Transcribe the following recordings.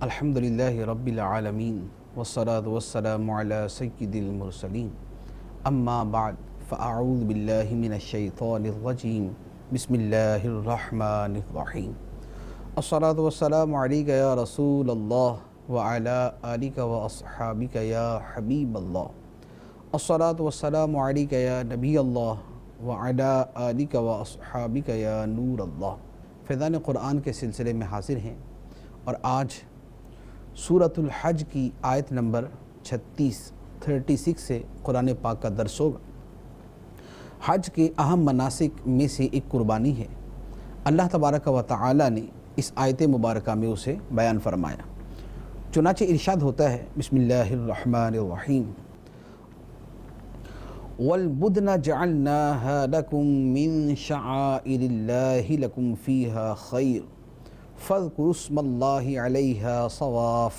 الحمدللہ رب العالمین والصلاة والسلام علی سید المرسلین اما بعد فاعوذ باللہ من الشیطان الرجیم بسم اللہ الرحمن الرحیم الصلاة والسلام علیک یا رسول اللہ وعلی آلک واصحابک یا حبیب اللہ الصلاة والسلام علیک یا نبی اللہ وعلی آلک واصحابک یا نور اللہ۔ فیضان قرآن کے سلسلے میں حاضر ہیں اور آج سورۃ الحج کی آیت نمبر 36 سے قرآن پاک کا درس ہوگا۔ حج کے اہم مناسک میں سے ایک قربانی ہے۔ اللہ تبارک و تعالی نے اس آیت مبارکہ میں اسے بیان فرمایا۔ چنانچہ ارشاد ہوتا ہے بسم اللہ الرحمن الرحیم وَالْبُدْنَ جَعَلْنَاهَا لَكُم مِّن شَعَائِرِ اللَّهِ لَكُمْ فِيهَا خَيْرٌ فَاذْكُرُوا اسْمَ اللَّهِ عَلَيْهَا صَوَافَ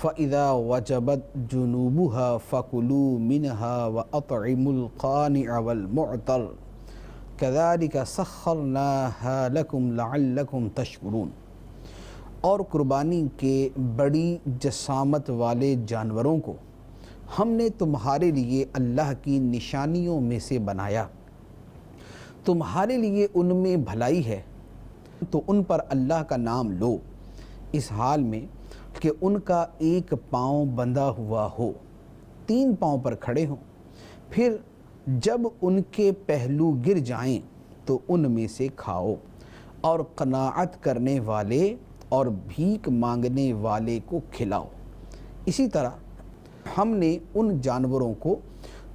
فَإِذَا وَجَبَتْ جُنُوبُهَا فَكُلُوا مِنْهَا وَأَطْعِمُوا الْقَانِعَ وَالْمُعْتَرَّ كَذَلِكَ سَخَّرْنَاهَا لَكُمْ لَعَلَّكُمْ تَشْكُرُونَ۔ اور قربانی کے بڑی جسامت والے جانوروں کو ہم نے تمہارے لیے اللہ کی نشانیوں میں سے بنایا، تمہارے لیے ان میں بھلائی ہے تو ان پر اللہ کا نام لو، اس حال میں کہ ان کا ایک پاؤں بندھا ہوا ہو، 3 پاؤں پر کھڑے ہوں، پھر جب ان کے پہلو گر جائیں تو ان میں سے کھاؤ، اور قناعت کرنے والے اور بھیک مانگنے والے کو کھلاؤ۔ اسی طرح ہم نے ان جانوروں کو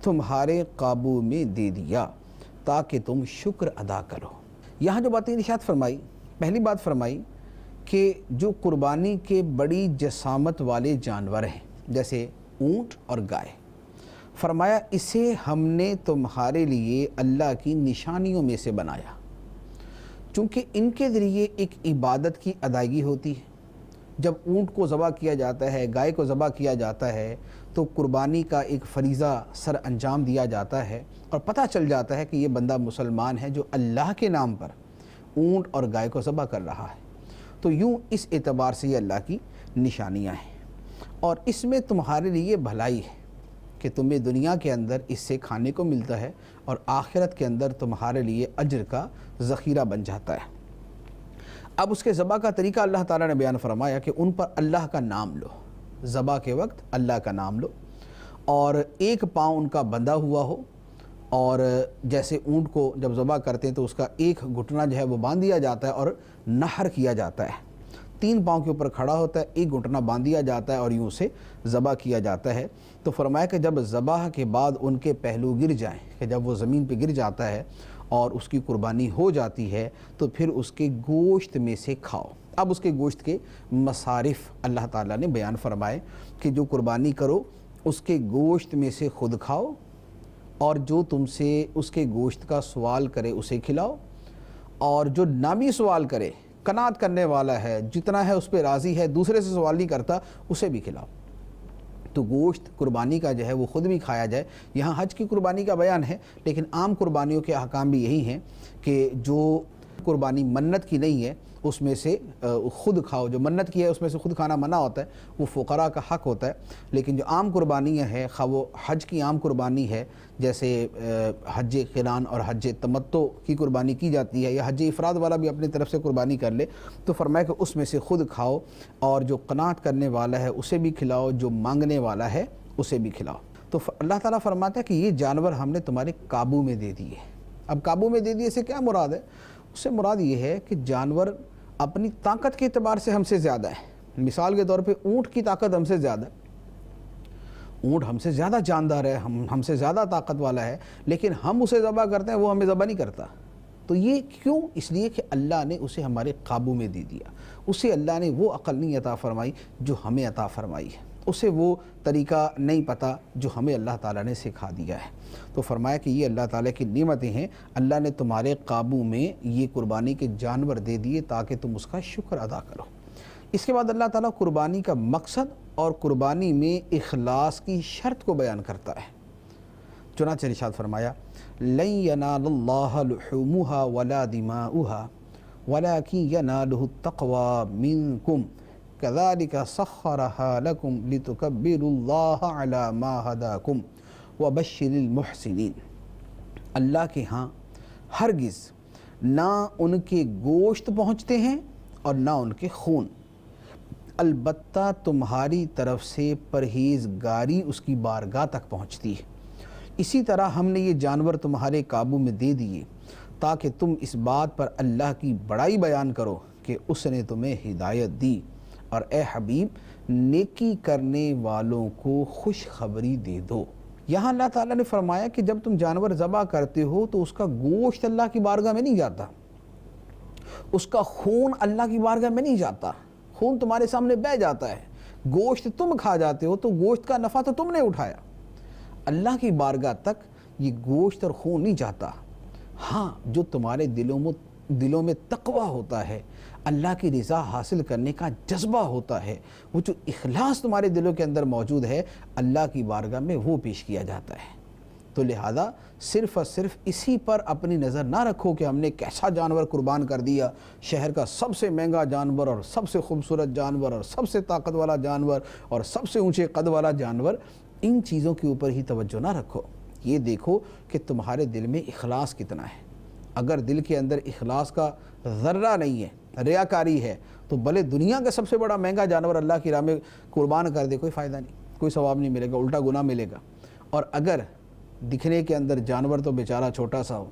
تمہارے قابو میں دے دیا تاکہ تم شکر ادا کرو۔ یہاں جو باتیں ارشاد فرمائی، پہلی بات فرمائی کہ جو قربانی کے بڑی جسامت والے جانور ہیں جیسے اونٹ اور گائے، فرمایا اسے ہم نے تمہارے لیے اللہ کی نشانیوں میں سے بنایا، چونکہ ان کے ذریعے ایک عبادت کی ادائیگی ہوتی ہے۔ جب اونٹ کو ذبح کیا جاتا ہے، گائے کو ذبح کیا جاتا ہے تو قربانی کا ایک فریضہ سر انجام دیا جاتا ہے اور پتہ چل جاتا ہے کہ یہ بندہ مسلمان ہے جو اللہ کے نام پر اونٹ اور گائے کو ذبح کر رہا ہے۔ تو یوں اس اعتبار سے یہ اللہ کی نشانیاں ہیں، اور اس میں تمہارے لیے بھلائی ہے کہ تمہیں دنیا کے اندر اس سے کھانے کو ملتا ہے اور آخرت کے اندر تمہارے لیے اجر کا ذخیرہ بن جاتا ہے۔ اب اس کے ذبح کا طریقہ اللہ تعالیٰ نے بیان فرمایا کہ ان پر اللہ کا نام لو، ذبح کے وقت اللہ کا نام لو، اور ایک پاؤں ان کا بندھا ہوا ہو، اور جیسے اونٹ کو جب ذبح کرتے ہیں تو اس کا ایک گھٹنا جو ہے وہ باندھ دیا جاتا ہے اور نحر کیا جاتا ہے، 3 پاؤں کے اوپر کھڑا ہوتا ہے، ایک گھٹنا باندھ دیا جاتا ہے اور یوں سے ذبح کیا جاتا ہے۔ تو فرمایا کہ جب ذبح کے بعد ان کے پہلو گر جائیں، کہ جب وہ زمین پہ گر جاتا ہے اور اس کی قربانی ہو جاتی ہے تو پھر اس کے گوشت میں سے کھاؤ۔ اب اس کے گوشت کے مصارف اللہ تعالیٰ نے بیان فرمائے کہ جو قربانی کرو اس کے گوشت میں سے خود کھاؤ، اور جو تم سے اس کے گوشت کا سوال کرے اسے کھلاؤ، اور جو نہ بھی سوال کرے، قناعت کرنے والا ہے، جتنا ہے اس پہ راضی ہے، دوسرے سے سوال نہیں کرتا، اسے بھی کھلاؤ۔ تو گوشت قربانی کا جو ہے وہ خود بھی کھایا جائے۔ یہاں حج کی قربانی کا بیان ہے، لیکن عام قربانیوں کے احکام بھی یہی ہیں کہ جو قربانی منت کی نہیں ہے اس میں سے خود کھاؤ، جو منت کی ہے اس میں سے خود کھانا منع ہوتا ہے، وہ فقراء کا حق ہوتا ہے۔ لیکن جو عام قربانیاں ہیں، خواہ وہ حج کی عام قربانی ہے جیسے حج قران اور حج تمتع کی قربانی کی جاتی ہے، یا حج افراد والا بھی اپنی طرف سے قربانی کر لے، تو فرمایا کہ اس میں سے خود کھاؤ، اور جو قناعت کرنے والا ہے اسے بھی کھلاؤ، جو مانگنے والا ہے اسے بھی کھلاؤ۔ تو اللہ تعالیٰ فرماتا ہے کہ یہ جانور ہم نے تمہارے قابو میں دے دیے۔ اب قابو میں دے دیے سے کیا مراد ہے؟ اس سے مراد یہ ہے کہ جانور اپنی طاقت کے اعتبار سے ہم سے زیادہ ہے۔ مثال کے طور پہ اونٹ کی طاقت ہم سے زیادہ ہے، اونٹ ہم سے زیادہ جاندار ہے، ہم سے زیادہ طاقت والا ہے، لیکن ہم اسے ذبح کرتے ہیں، وہ ہمیں ذبح نہیں کرتا۔ تو یہ کیوں؟ اس لیے کہ اللہ نے اسے ہمارے قابو میں دے دیا، اسے اللہ نے وہ عقل نہیں عطا فرمائی جو ہمیں عطا فرمائی ہے، اسے وہ طریقہ نہیں پتہ جو ہمیں اللہ تعالیٰ نے سکھا دیا ہے۔ تو فرمایا کہ یہ اللہ تعالیٰ کی نعمتیں ہیں، اللہ نے تمہارے قابو میں یہ قربانی کے جانور دے دیے تاکہ تم اس کا شکر ادا کرو۔ اس کے بعد اللہ تعالیٰ قربانی کا مقصد اور قربانی میں اخلاص کی شرط کو بیان کرتا ہے۔ چنانچہ ارشاد فرمایا لن ینال اللہ لحومها ولا دماؤها ولكن يناله التقوى منكم كذلك سخرها لكم لتكبروا الله على ما هداكم وبشر المحسنین۔ اللہ کے ہاں ہرگز نہ ان کے گوشت پہنچتے ہیں اور نہ ان کے خون، البتہ تمہاری طرف سے پرہیزگاری اس کی بارگاہ تک پہنچتی ہے۔ اسی طرح ہم نے یہ جانور تمہارے قابو میں دے دیے تاکہ تم اس بات پر اللہ کی بڑائی بیان کرو کہ اس نے تمہیں ہدایت دی، اور اے حبیب نیکی کرنے والوں کو خوشخبری دے دو۔ یہاں اللہ تعالیٰ نے فرمایا کہ جب تم جانور ذبح کرتے ہو تو اس کا گوشت اللہ کی بارگاہ میں نہیں جاتا، اس کا خون اللہ کی بارگاہ میں نہیں جاتا، خون تمہارے سامنے بہہ جاتا ہے، گوشت تم کھا جاتے ہو تو گوشت کا نفع تو تم نے اٹھایا، اللہ کی بارگاہ تک یہ گوشت اور خون نہیں جاتا۔ ہاں جو تمہارے دلوں میں تقویٰ ہوتا ہے، اللہ کی رضا حاصل کرنے کا جذبہ ہوتا ہے، وہ جو اخلاص تمہارے دلوں کے اندر موجود ہے، اللہ کی بارگاہ میں وہ پیش کیا جاتا ہے۔ تو لہذا صرف اور صرف اسی پر اپنی نظر نہ رکھو کہ ہم نے کیسا جانور قربان کر دیا، شہر کا سب سے مہنگا جانور اور سب سے خوبصورت جانور اور سب سے طاقت والا جانور اور سب سے اونچے قد والا جانور، ان چیزوں کے اوپر ہی توجہ نہ رکھو۔ یہ دیکھو کہ تمہارے دل میں اخلاص کتنا ہے۔ اگر دل کے اندر اخلاص کا ذرہ نہیں ہے، ریاکاری ہے، تو بھلے دنیا کا سب سے بڑا مہنگا جانور اللہ کی راہ میں قربان کر دے، کوئی فائدہ نہیں، کوئی ثواب نہیں ملے گا، الٹا گناہ ملے گا۔ اور اگر دکھنے کے اندر جانور تو بیچارہ چھوٹا سا ہو،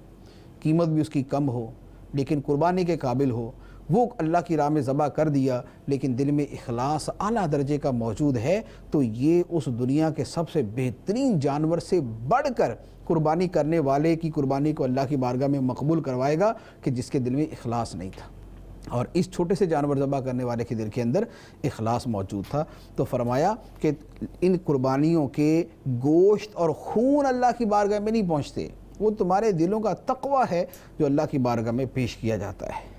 قیمت بھی اس کی کم ہو، لیکن قربانی کے قابل ہو، وہ اللہ کی راہ میں ذبح کر دیا، لیکن دل میں اخلاص اعلیٰ درجے کا موجود ہے، تو یہ اس دنیا کے سب سے بہترین جانور سے بڑھ کر قربانی کرنے والے کی قربانی کو اللہ کی بارگاہ میں مقبول کروائے گا کہ جس کے دل میں اخلاص نہیں تھا، اور اس چھوٹے سے جانور ذبح کرنے والے کے دل کے اندر اخلاص موجود تھا۔ تو فرمایا کہ ان قربانیوں کے گوشت اور خون اللہ کی بارگاہ میں نہیں پہنچتے، وہ تمہارے دلوں کا تقویٰ ہے جو اللہ کی بارگاہ میں پیش کیا جاتا ہے۔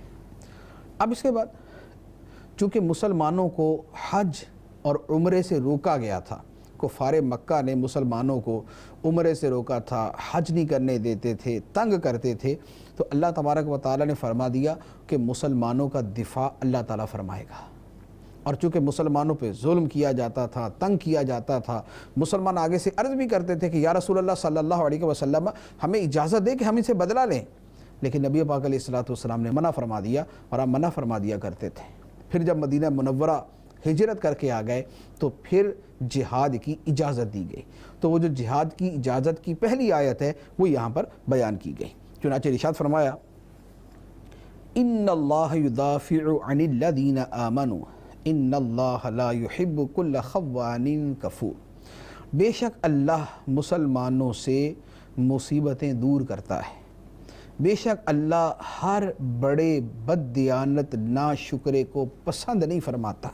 اب اس کے بعد چونکہ مسلمانوں کو حج اور عمرے سے روکا گیا تھا، کفار مکہ نے مسلمانوں کو عمرے سے روکا تھا، حج نہیں کرنے دیتے تھے، تنگ کرتے تھے، تو اللہ تبارک و تعالیٰ نے فرما دیا کہ مسلمانوں کا دفاع اللہ تعالیٰ فرمائے گا۔ اور چونکہ مسلمانوں پہ ظلم کیا جاتا تھا، تنگ کیا جاتا تھا، مسلمان آگے سے عرض بھی کرتے تھے کہ یا رسول اللہ صلی اللہ علیہ وسلم ہمیں اجازت دے کہ ہم اسے بدلا لیں، لیکن نبی پاک علیہ الصلوۃ نے منع فرما دیا، اور آپ منع فرما دیا کرتے تھے۔ پھر جب مدینہ منورہ ہجرت کر کے آ گئے تو پھر جہاد کی اجازت دی گئی، تو وہ جو جہاد کی اجازت کی پہلی آیت ہے وہ یہاں پر بیان کی گئی۔ چنانچہ ارشاد فرمایا ان اللہ یدافع عن الذین آمنوا ان اللہ لا يحب كل خوان کفور، بے شک اللہ مسلمانوں سے مصیبتیں دور کرتا ہے، بے شک اللہ ہر بڑے بددیانت ناشکرے کو پسند نہیں فرماتا۔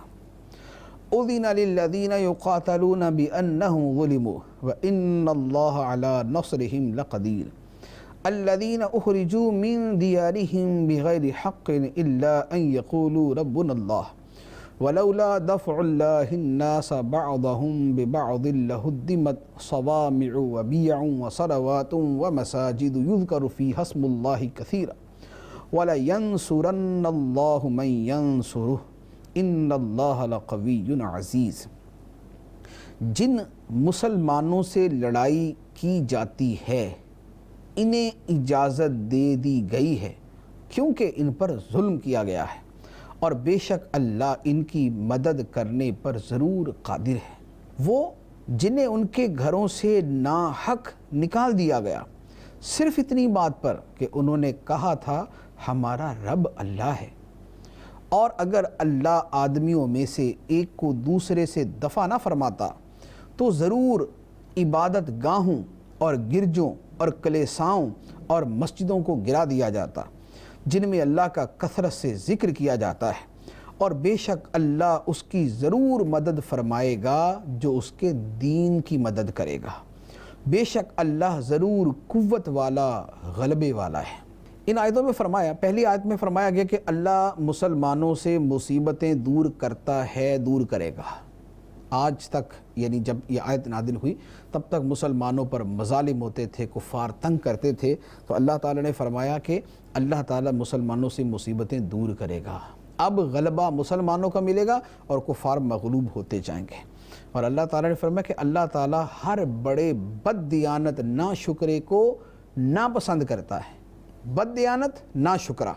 اذن للذین یقاتلون بأنہم ظلموا وإن اللہ علی نصرہم لقدیر الذین اخرجوا من دیارہم بغیر حق الا ان یقولوا ربنا اللہ ولولا دفع اللہ الناس بعضهم ببعض لہدمت صوامع وبیع وصلوات ومساجد یذکر فیہا اسم اللہ کثیرا وَلَيَنْصُرَنَّ اللَّهُ مَنْ يَنْصُرُهُ إِنَّ اللَّهَ لَقَوِيٌّ عَزِيزٌ۔ جن مسلمانوں سے لڑائی کی جاتی ہے انہیں اجازت دے دی گئی ہے کیونکہ ان پر ظلم کیا گیا ہے، اور بے شک اللہ ان کی مدد کرنے پر ضرور قادر ہے۔ وہ جنہیں ان کے گھروں سے ناحق نکال دیا گیا صرف اتنی بات پر کہ انہوں نے کہا تھا ہمارا رب اللہ ہے، اور اگر اللہ آدمیوں میں سے ایک کو دوسرے سے دفع نہ فرماتا تو ضرور عبادت گاہوں اور گرجوں اور کلیساؤں اور مسجدوں کو گرا دیا جاتا جن میں اللہ کا کثرت سے ذکر کیا جاتا ہے، اور بے شک اللہ اس کی ضرور مدد فرمائے گا جو اس کے دین کی مدد کرے گا، بے شک اللہ ضرور قوت والا غلبے والا ہے۔ ان آیتوں میں فرمایا، پہلی آیت میں فرمایا گیا کہ اللہ مسلمانوں سے مصیبتیں دور کرتا ہے، دور کرے گا۔ آج تک یعنی جب یہ آیت نازل ہوئی تب تک مسلمانوں پر مظالم ہوتے تھے، کفار تنگ کرتے تھے، تو اللہ تعالیٰ نے فرمایا کہ اللہ تعالیٰ مسلمانوں سے مصیبتیں دور کرے گا۔ اب غلبہ مسلمانوں کا ملے گا اور کفار مغلوب ہوتے جائیں گے۔ اور اللہ تعالیٰ نے فرمایا کہ اللہ تعالیٰ ہر بڑے بد دیانت ناشکرے کو ناپسند کرتا ہے۔ بد دیانت ناشکرا،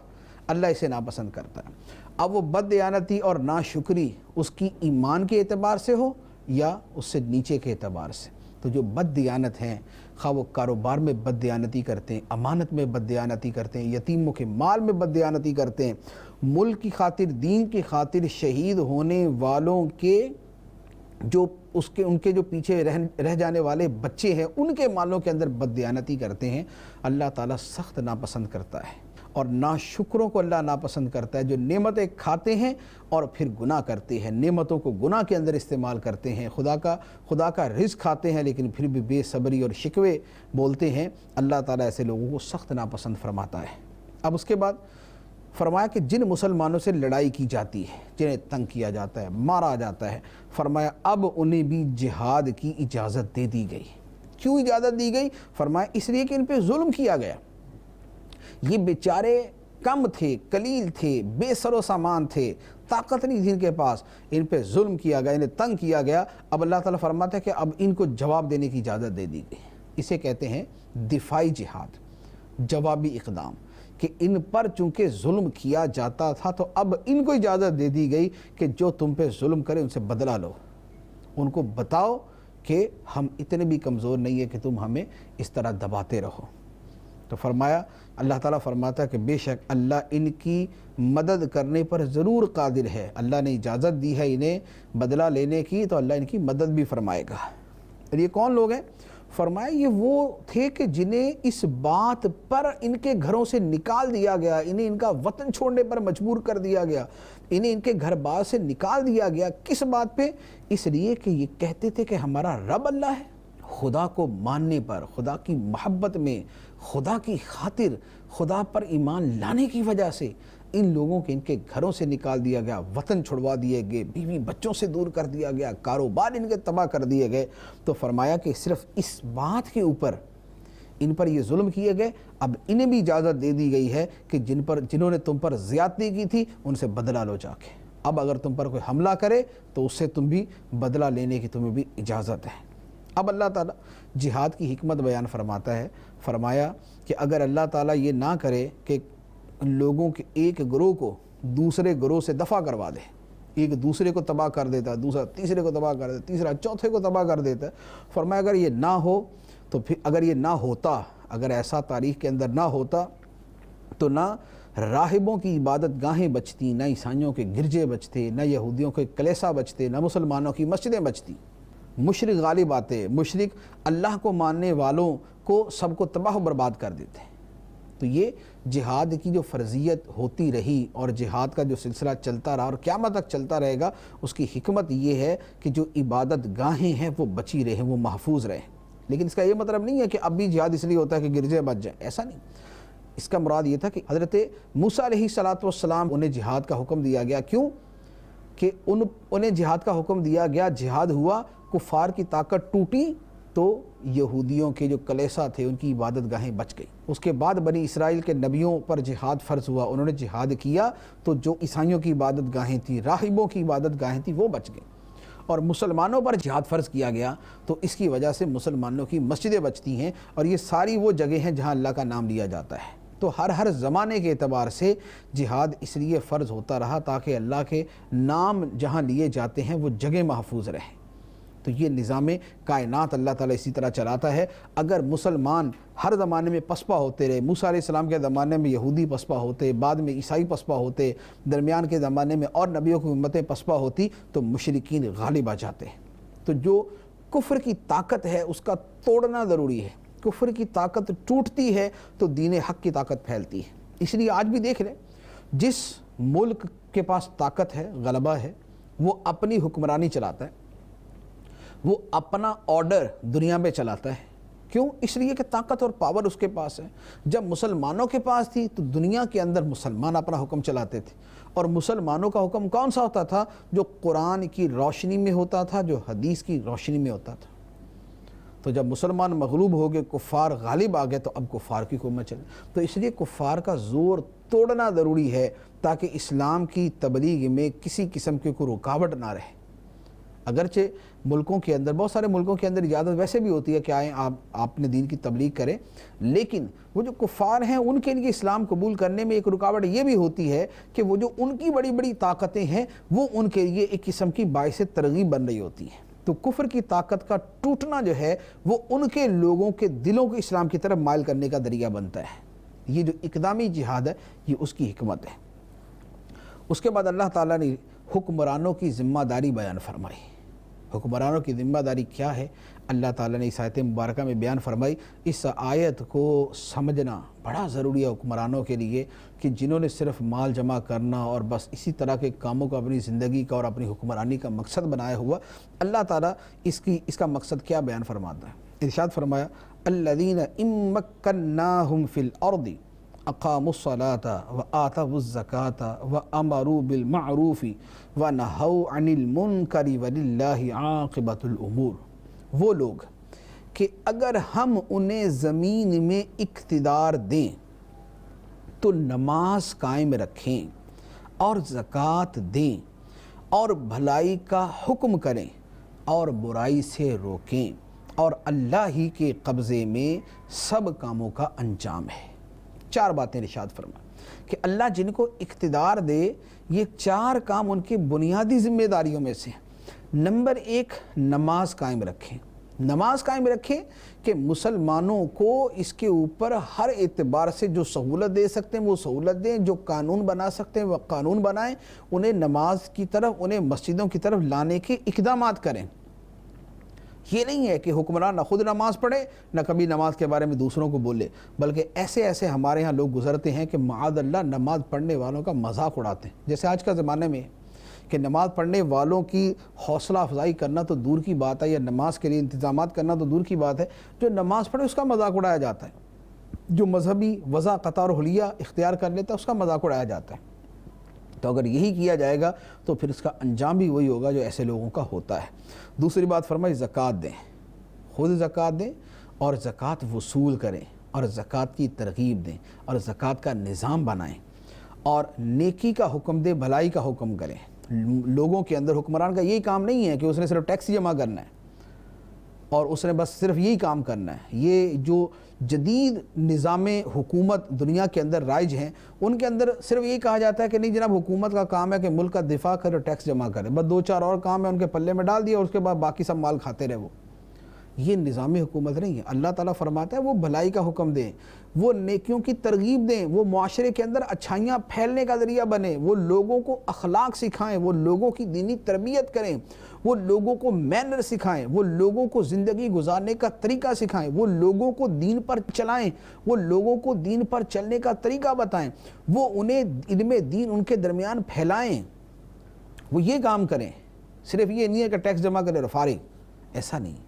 اللہ اسے ناپسند کرتا ہے۔ اب وہ بد دیانتی اور ناشکری اس کی ایمان کے اعتبار سے ہو یا اس سے نیچے کے اعتبار سے، تو جو بد دیانت ہیں، خواہ وہ کاروبار میں بد دیانتی کرتے ہیں، امانت میں بد دیانتی کرتے ہیں، یتیموں کے مال میں بد دیانتی کرتے ہیں، ملک کی خاطر، دین کی خاطر شہید ہونے والوں کے ان کے جو پیچھے رہ جانے والے بچے ہیں ان کے مالوں کے اندر بد دیانتی کرتے ہیں، اللہ تعالیٰ سخت ناپسند کرتا ہے۔ اور ناشکروں کو اللہ ناپسند کرتا ہے، جو نعمتیں کھاتے ہیں اور پھر گناہ کرتے ہیں، نعمتوں کو گناہ کے اندر استعمال کرتے ہیں، خدا کا رزق کھاتے ہیں لیکن پھر بھی بے صبری اور شکوے بولتے ہیں، اللہ تعالیٰ ایسے لوگوں کو سخت ناپسند فرماتا ہے۔ اب اس کے بعد فرمایا کہ جن مسلمانوں سے لڑائی کی جاتی ہے، جنہیں تنگ کیا جاتا ہے، مارا جاتا ہے، فرمایا اب انہیں بھی جہاد کی اجازت دے دی گئی۔ کیوں اجازت دی گئی؟ فرمایا اس لیے کہ ان پہ ظلم کیا گیا، یہ بیچارے کم تھے، قلیل تھے، بے سر و سامان تھے، طاقت نہیں تھی ان کے پاس، ان پہ ظلم کیا گیا، انہیں تنگ کیا گیا۔ اب اللہ تعالیٰ فرماتا ہے کہ اب ان کو جواب دینے کی اجازت دے دی گئی۔ اسے کہتے ہیں دفاعی جہاد، جوابی اقدام، کہ ان پر چونکہ ظلم کیا جاتا تھا تو اب ان کو اجازت دے دی گئی کہ جو تم پہ ظلم کرے ان سے بدلہ لو، ان کو بتاؤ کہ ہم اتنے بھی کمزور نہیں ہیں کہ تم ہمیں اس طرح دباتے رہو۔ تو فرمایا، اللہ تعالیٰ فرماتا ہے کہ بے شک اللہ ان کی مدد کرنے پر ضرور قادر ہے، اللہ نے اجازت دی ہے انہیں بدلہ لینے کی تو اللہ ان کی مدد بھی فرمائے گا۔ اور یہ کون لوگ ہیں؟ فرمایا یہ وہ تھے کہ جنہیں اس بات پر ان کے گھروں سے نکال دیا گیا، انہیں ان کا وطن چھوڑنے پر مجبور کر دیا گیا، انہیں ان کے گھر بار سے نکال دیا گیا۔ کس بات پہ؟ اس لیے کہ یہ کہتے تھے کہ ہمارا رب اللہ ہے۔ خدا کو ماننے پر، خدا کی محبت میں، خدا کی خاطر، خدا پر ایمان لانے کی وجہ سے ان لوگوں کے ان کے گھروں سے نکال دیا گیا، وطن چھڑوا دیے گئے، بیوی بچوں سے دور کر دیا گیا، کاروبار ان کے تباہ کر دیے گئے۔ تو فرمایا کہ صرف اس بات کے اوپر ان پر یہ ظلم کیے گئے، اب انہیں بھی اجازت دے دی گئی ہے کہ جنہوں نے تم پر زیادتی کی تھی ان سے بدلہ لو جا کے۔ اب اگر تم پر کوئی حملہ کرے تو اس سے تم بھی بدلہ لینے کی تمہیں بھی اجازت ہے۔ اب اللہ تعالیٰ جہاد کی حکمت بیان فرماتا ہے، فرمایا کہ اگر اللہ تعالیٰ یہ نہ کرے کہ لوگوں کے ایک گروہ کو دوسرے گروہ سے دفع کروا دے، ایک دوسرے کو تباہ کر دیتا ہے، دوسرا تیسرے کو تباہ کر دیتا ہے، تیسرا چوتھے کو تباہ کر دیتا ہے، فرمایا اگر یہ نہ ہو تو پھر اگر یہ نہ ہوتا، اگر ایسا تاریخ کے اندر نہ ہوتا تو نہ راہبوں کی عبادت گاہیں بچتی، نہ عیسائیوں کے گرجے بچتے، نہ یہودیوں کے کلیسا بچتے، نہ مسلمانوں کی مسجدیں بچتی۔ مشرک غالب آتے، مشرک اللہ کو ماننے والوں کو سب کو تباہ و برباد کر دیتے ہیں۔ تو یہ جہاد کی جو فرضیت ہوتی رہی اور جہاد کا جو سلسلہ چلتا رہا اور قیامت تک چلتا رہے گا، اس کی حکمت یہ ہے کہ جو عبادت گاہیں ہیں وہ بچی رہیں، وہ محفوظ رہیں۔ لیکن اس کا یہ مطلب نہیں ہے کہ اب بھی جہاد اس لیے ہوتا ہے کہ گرجے بچ جائیں، ایسا نہیں۔ اس کا مراد یہ تھا کہ حضرت موسیٰ علیہ السلام انہیں جہاد کا حکم دیا گیا۔ کیوں؟ کہ انہیں جہاد کا حکم دیا گیا، جہاد ہوا، کفار کی طاقت ٹوٹی تو یہودیوں کے جو کلیسا تھے ان کی عبادت گاہیں بچ گئی۔ اس کے بعد بنی اسرائیل کے نبیوں پر جہاد فرض ہوا، انہوں نے جہاد کیا تو جو عیسائیوں کی عبادت گاہیں تھیں، راہبوں کی عبادت گاہیں تھیں، وہ بچ گئیں۔ اور مسلمانوں پر جہاد فرض کیا گیا تو اس کی وجہ سے مسلمانوں کی مسجدیں بچتی ہیں، اور یہ ساری وہ جگہ ہیں جہاں اللہ کا نام لیا جاتا ہے۔ تو ہر زمانے کے اعتبار سے جہاد اس لیے فرض ہوتا رہا تاکہ اللہ کے نام جہاں لیے جاتے ہیں وہ جگہ محفوظ رہیں۔ تو یہ نظام کائنات اللہ تعالیٰ اسی طرح چلاتا ہے۔ اگر مسلمان ہر زمانے میں پسپا ہوتے رہے، موسیٰ علیہ السلام کے زمانے میں یہودی پسپا ہوتے، بعد میں عیسائی پسپا ہوتے، درمیان کے زمانے میں اور نبیوں کی امتیں پسپا ہوتی، تو مشرکین غالب آ جاتے ہیں۔ تو جو کفر کی طاقت ہے اس کا توڑنا ضروری ہے۔ کفر کی طاقت ٹوٹتی ہے تو دین حق کی طاقت پھیلتی ہے۔ اس لیے آج بھی دیکھ لیں، جس ملک کے پاس طاقت ہے، غلبہ ہے، وہ اپنی حکمرانی چلاتا ہے، وہ اپنا آرڈر دنیا میں چلاتا ہے۔ کیوں؟ اس لیے کہ طاقت اور پاور اس کے پاس ہے۔ جب مسلمانوں کے پاس تھی تو دنیا کے اندر مسلمان اپنا حکم چلاتے تھے، اور مسلمانوں کا حکم کون سا ہوتا تھا؟ جو قرآن کی روشنی میں ہوتا تھا، جو حدیث کی روشنی میں ہوتا تھا۔ تو جب مسلمان مغلوب ہو گئے، کفار غالب آ گئے، تو اب کفار کی حکومت چلے۔ تو اس لیے کفار کا زور توڑنا ضروری ہے تاکہ اسلام کی تبلیغ میں کسی قسم کی کوئی رکاوٹ نہ رہے۔ اگرچہ ملکوں کے اندر، بہت سارے ملکوں کے اندر اجازت ویسے بھی ہوتی ہے کہ آئیں آپ نے دین کی تبلیغ کریں، لیکن وہ جو کفار ہیں ان کے لیے اسلام قبول کرنے میں ایک رکاوٹ یہ بھی ہوتی ہے کہ وہ جو ان کی بڑی بڑی طاقتیں ہیں وہ ان کے لیے ایک قسم کی باعث ترغیب بن رہی ہوتی ہیں۔ تو کفر کی طاقت کا ٹوٹنا جو ہے وہ ان کے لوگوں کے دلوں کو اسلام کی طرف مائل کرنے کا ذریعہ بنتا ہے۔ یہ جو اقدامی جہاد ہے یہ اس کی حکمت ہے۔ اس کے بعد اللہ تعالیٰ نے حکمرانوں کی ذمہ داری بیان فرمائی۔ حکمرانوں کی ذمہ داری کیا ہے اللہ تعالیٰ نے اس آیت مبارکہ میں بیان فرمائی۔ اس آیت کو سمجھنا بڑا ضروری ہے حکمرانوں کے لیے کہ جنہوں نے صرف مال جمع کرنا اور بس اسی طرح کے کاموں کو اپنی زندگی کا اور اپنی حکمرانی کا مقصد بنایا ہوا، اللہ تعالیٰ اس کا مقصد کیا بیان فرماتا ہے۔ ارشاد فرمایا الذین ان مکناہم فی الارض اقاموا الصلاة وآتوا الزکاة وامروا بالمعروف ونہوا عن المنکر وللہ عاقبۃ الامور۔ وہ لوگ کہ اگر ہم انہیں زمین میں اقتدار دیں تو نماز قائم رکھیں اور زکوٰۃ دیں اور بھلائی کا حکم کریں اور برائی سے روکیں، اور اللہ ہی کے قبضے میں سب کاموں کا انجام ہے۔ 4 باتیں ارشاد فرما کہ اللہ جن کو اقتدار دے، یہ 4 کام ان کی بنیادی ذمہ داریوں میں سے ہیں۔ نمبر 1، نماز قائم رکھیں۔ نماز قائم رکھیں کہ مسلمانوں کو اس کے اوپر ہر اعتبار سے جو سہولت دے سکتے ہیں وہ سہولت دیں، جو قانون بنا سکتے ہیں وہ قانون بنائیں، انہیں نماز کی طرف، انہیں مسجدوں کی طرف لانے کے اقدامات کریں۔ یہ نہیں ہے کہ حکمران نہ خود نماز پڑھے نہ کبھی نماز کے بارے میں دوسروں کو بولے، بلکہ ایسے ہمارے ہاں لوگ گزرتے ہیں کہ معاذ اللہ نماز پڑھنے والوں کا مذاق اڑاتے ہیں۔ جیسے آج کا زمانے میں کہ نماز پڑھنے والوں کی حوصلہ افزائی کرنا تو دور کی بات ہے، یا نماز کے لیے انتظامات کرنا تو دور کی بات ہے، جو نماز پڑھے اس کا مذاق اڑایا جاتا ہے۔ جو مذہبی وضع قطار حلیہ اختیار کر لیتا ہے اس کا مذاق اڑایا جاتا ہے۔ تو اگر یہی کیا جائے گا تو پھر اس کا انجام بھی وہی ہوگا جو ایسے لوگوں کا ہوتا ہے۔ دوسری بات فرمائی زکوٰۃ دیں، خود زکوٰۃ دیں اور زکوٰۃ وصول کریں اور زکوٰۃ کی ترغیب دیں اور زکوٰۃ کا نظام بنائیں اور نیکی کا حکم دیں، بھلائی کا حکم کریں۔ لوگوں کے اندر حکمران کا یہی کام نہیں ہے کہ اس نے صرف ٹیکس جمع کرنا ہے اور اس نے بس صرف یہی کام کرنا ہے۔ یہ جو جدید نظام حکومت دنیا کے اندر رائج ہیں ان کے اندر صرف یہی کہا جاتا ہے کہ نہیں جناب حکومت کا کام ہے کہ ملک کا دفاع کرے، ٹیکس جمع کرے، بس 2-4 اور کام ہے ان کے پلے میں ڈال دیا اور اس کے بعد باقی سب مال کھاتے رہے۔ وہ یہ نظام حکومت نہیں ہے۔ اللہ تعالیٰ فرماتا ہے وہ بھلائی کا حکم دیں، وہ نیکیوں کی ترغیب دیں، وہ معاشرے کے اندر اچھائیاں پھیلنے کا ذریعہ بنیں، وہ لوگوں کو اخلاق سکھائیں، وہ لوگوں کی دینی تربیت کریں، وہ لوگوں کو مینر سکھائیں، وہ لوگوں کو زندگی گزارنے کا طریقہ سکھائیں، وہ لوگوں کو دین پر چلائیں، وہ لوگوں کو دین پر چلنے کا طریقہ بتائیں، وہ انہیں علم دین ان کے درمیان پھیلائیں۔ وہ یہ کام کریں، صرف یہ نہیں ہے کہ ٹیکس جمع کرے اور فارغ، ایسا نہیں۔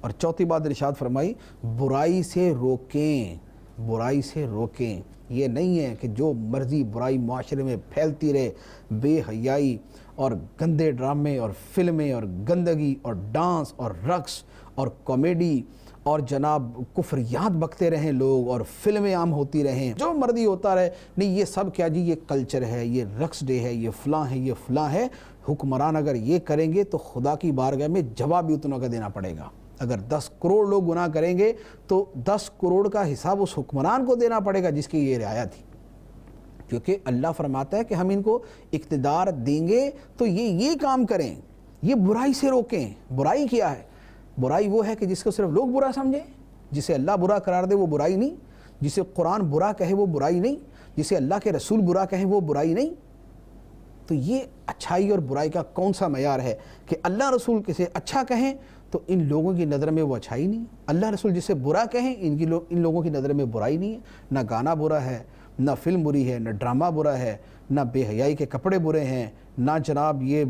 اور چوتھی بات ارشاد فرمائی برائی سے روکیں، برائی سے روکیں۔ یہ نہیں ہے کہ جو مرضی برائی معاشرے میں پھیلتی رہے، بے حیائی اور گندے ڈرامے اور فلمیں اور گندگی اور ڈانس اور رقص اور کامیڈی اور جناب کفریات بکتے رہیں لوگ اور فلمیں عام ہوتی رہیں، جو مرضی ہوتا رہے۔ نہیں، یہ سب کیا جی، یہ کلچر ہے، یہ رقص ڈے ہے، یہ فلاں ہے، یہ فلاں ہے۔ حکمران اگر یہ کریں گے تو خدا کی بارگاہ میں جواب بھی اتنا کا دینا پڑے گا۔ اگر 10 کروڑ لوگ گناہ کریں گے تو 10 کروڑ کا حساب اس حکمران کو دینا پڑے گا جس کی یہ رعایا تھی، کیونکہ اللہ فرماتا ہے کہ ہم ان کو اقتدار دیں گے تو یہ کام کریں، یہ برائی سے روکیں۔ برائی کیا ہے؟ برائی وہ ہے کہ جس کو صرف لوگ برا سمجھیں، جسے اللہ برا قرار دے وہ برائی نہیں، جسے قرآن برا کہے وہ برائی نہیں، جسے اللہ کے رسول برا کہیں وہ برائی نہیں۔ تو یہ اچھائی اور برائی کا کون سا معیار ہے کہ اللہ رسول کسے اچھا کہیں تو ان لوگوں کی نظر میں وہ اچھائی نہیں، اللہ رسول جسے برا کہیں ان لوگوں کی نظر میں برائی نہیں ہے۔ نہ گانا برا ہے، نہ فلم بری ہے، نہ ڈرامہ برا ہے، نہ بے حیائی کے کپڑے برے ہیں، نہ جناب یہ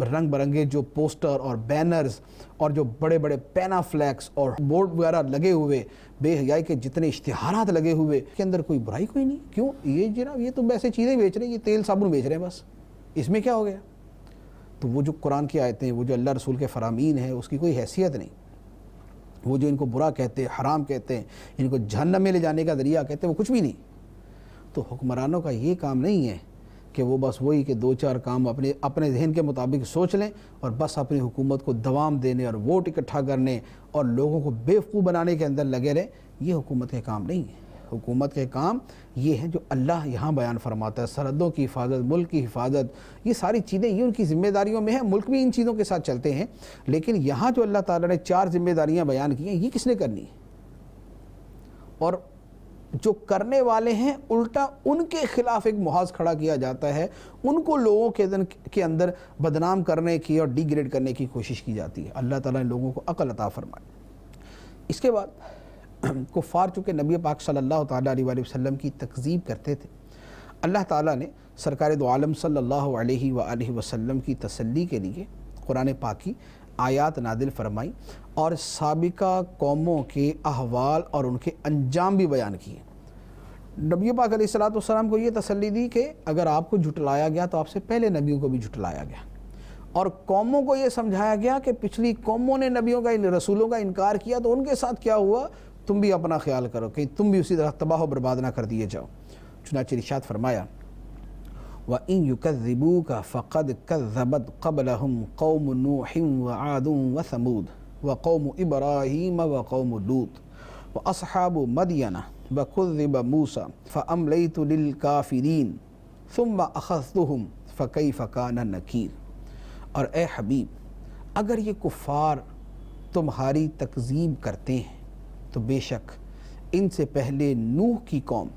رنگ برنگے جو پوسٹر اور بینرز اور جو بڑے بڑے پینا فلیکس اور بورڈ وغیرہ لگے ہوئے، بے حیائی کے جتنے اشتہارات لگے ہوئے کے اندر کوئی برائی کوئی نہیں۔ کیوں؟ یہ جناب یہ تو ویسے چیزیں بیچ رہے ہیں، یہ تیل صابن بیچ رہے ہیں، بس اس میں کیا ہو گیا؟ تو وہ جو قرآن کی آیتیں، وہ جو اللہ رسول کے فرامین ہیں، اس کی کوئی حیثیت نہیں۔ وہ جو ان کو برا کہتے ہیں، حرام کہتے ہیں، ان کو جہنم میں لے جانے کا ذریعہ کہتے ہیں، وہ کچھ بھی نہیں۔ تو حکمرانوں کا یہ کام نہیں ہے کہ وہ بس وہی کہ 2-4 کام اپنے ذہن کے مطابق سوچ لیں اور بس اپنی حکومت کو دوام دینے اور ووٹ اکٹھا کرنے اور لوگوں کو بیوقوف بنانے کے اندر لگے رہیں، یہ حکومت کے کام نہیں ہے۔ حکومت کے کام یہ ہیں جو اللہ یہاں بیان فرماتا ہے، سرحدوں کی حفاظت، ملک کی حفاظت، یہ ساری چیزیں یہ ان کی ذمہ داریوں میں ہیں۔ ملک بھی ان چیزوں کے ساتھ چلتے ہیں، لیکن یہاں جو اللہ تعالیٰ نے 4 ذمہ داریاں بیان کی ہیں، یہ کس نے کرنی ہے؟ اور جو کرنے والے ہیں الٹا ان کے خلاف ایک محاذ کھڑا کیا جاتا ہے، ان کو لوگوں کے اندر بدنام کرنے کی اور ڈی گریڈ کرنے کی کوشش کی جاتی ہے۔ اللہ تعالیٰ نے لوگوں کو عقل عطا فرمائے۔ اس کے بعد کفار چونکہ نبی پاک صلی اللہ تعالیٰ علیہ وآلہ وسلم کی تکذیب کرتے تھے، اللہ تعالیٰ نے سرکار دو عالم صلی اللہ علیہ وآلہ وسلم کی تسلی کے لیے قرآن پاک کی آیات نازل فرمائی اور سابقہ قوموں کے احوال اور ان کے انجام بھی بیان کیے۔ نبی پاک علیہ السلام کو یہ تسلی دی کہ اگر آپ کو جھٹلایا گیا تو آپ سے پہلے نبیوں کو بھی جھٹلایا گیا، اور قوموں کو یہ سمجھایا گیا کہ پچھلی قوموں نے نبیوں کا رسولوں کا انکار کیا تو ان کے ساتھ کیا ہوا، تم بھی اپنا خیال کرو کہ تم بھی اسی طرح تباہ و برباد نہ کر دیے جاؤ۔ چنانچہ ارشاد فرمایا وَإِن يُكَذِّبُوكَ فَقَدْ كَذَّبَتْ قَبْلَهُمْ قَوْمُ نُوحٍ وَعَادٌ وَثَمُودَ وَقَوْمُ إِبْرَاهِيمَ وَقَوْمُ لُوطٍ وَأَصْحَابُ مَدْيَنَ وَكُذِّبَ مُوسَى فَأَمْلَيْتُ لِلْكَافِرِينَ ثُمَّ أَخَذْتُهُمْ فَكَيْفَ كَانَ نَكِيرٌ۔ اور اے حبیب، اگر یہ کفار تمہاری تکذیب کرتے ہیں تو بے شک ان سے پہلے نوح کی قوم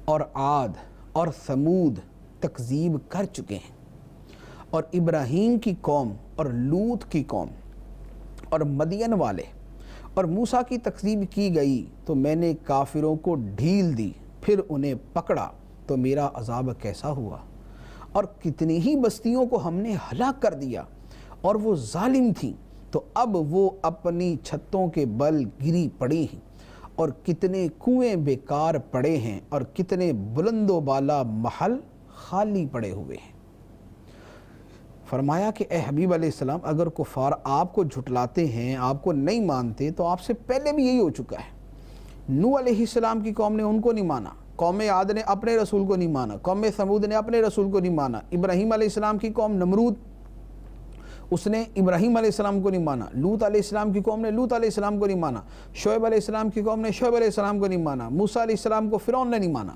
اور عاد اور ثمود تکذیب کر چکے ہیں، اور ابراہیم کی قوم اور لوط کی قوم اور مدین والے اور موسیٰ کی تکذیب کی گئی تو میں نے کافروں کو ڈھیل دی، پھر انہیں پکڑا تو میرا عذاب کیسا ہوا، اور کتنی ہی بستیوں کو ہم نے ہلاک کر دیا اور وہ ظالم تھیں، تو اب وہ اپنی چھتوں کے بل گری پڑی ہیں، اور کتنے کنویں بیکار پڑے ہیں اور کتنے بلند و بالا محل خالی پڑے ہوئے ہیں۔ فرمایا کہ اے حبیب علیہ السلام، اگر کفار آپ کو جھٹلاتے ہیں، آپ کو نہیں مانتے، تو آپ سے پہلے بھی یہی ہو چکا ہے۔ نوح علیہ السلام کی قوم نے ان کو نہیں مانا، قوم عاد نے اپنے رسول کو نہیں مانا، قوم ثمود نے اپنے رسول کو نہیں مانا، ابراہیم علیہ السلام کی قوم نمرود اس نے ابراہیم علیہ السلام کو نہیں مانا، لوط علیہ السلام کی قوم نے لوط علیہ السلام کو نہیں مانا، شعیب علیہ السلام کی قوم نے شعیب علیہ السلام کو نہیں مانا، موسیٰ علیہ السلام کو فرعون نے نہیں مانا۔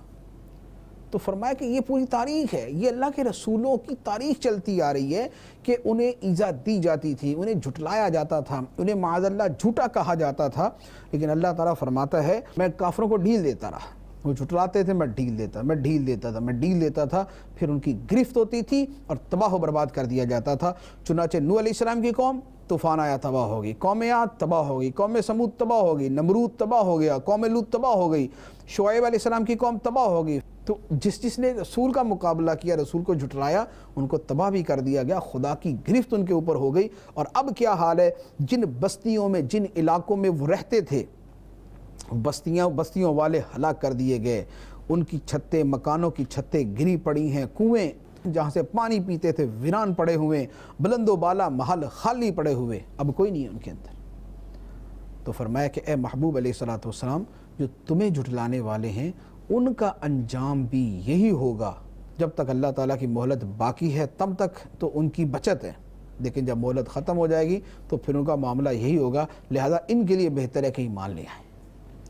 تو فرمایا کہ یہ پوری تاریخ ہے، یہ اللہ کے رسولوں کی تاریخ چلتی آ رہی ہے کہ انہیں ایذا دی جاتی تھی، انہیں جھٹلایا جاتا تھا، انہیں معاذ اللہ جھوٹا کہا جاتا تھا، لیکن اللہ تعالیٰ فرماتا ہے میں کافروں کو ڈھیل دیتا رہا، وہ جھٹلاتے تھے، میں ڈھیل دیتا تھا، پھر ان کی گرفت ہوتی تھی اور تباہ و برباد کر دیا جاتا تھا۔ چنانچہ نوح علیہ السلام کی قوم طوفان آیا تباہ ہو گئی، قوم عاد تباہ ہو گئی، قوم سمود تباہ ہو گئی، نمرود تباہ ہو گیا، قوم لوط تباہ ہو گئی، شعیب علیہ السلام کی قوم تباہ ہو گئی۔ تو جس نے رسول کا مقابلہ کیا، رسول کو جھٹلایا، ان کو تباہ بھی کر دیا گیا، خدا کی گرفت ان کے اوپر ہو گئی۔ اور اب کیا حال ہے، جن بستیوں میں، جن علاقوں میں وہ رہتے تھے، بستیوں والے ہلاک کر دیے گئے، ان کی چھتیں، مکانوں کی چھتیں گری پڑی ہیں، کنویں جہاں سے پانی پیتے تھے ویران پڑے ہوئے، بلند و بالا محل خالی پڑے ہوئے، اب کوئی نہیں ہے ان کے اندر۔ تو فرمایا کہ اے محبوب علیہ السلام، جو تمہیں جھٹلانے والے ہیں ان کا انجام بھی یہی ہوگا۔ جب تک اللہ تعالیٰ کی مہلت باقی ہے تب تک تو ان کی بچت ہے، لیکن جب مہلت ختم ہو جائے گی تو پھر ان کا معاملہ یہی ہوگا، لہذا ان کے لیے بہتر ہے کہ ایمان لے آئیں۔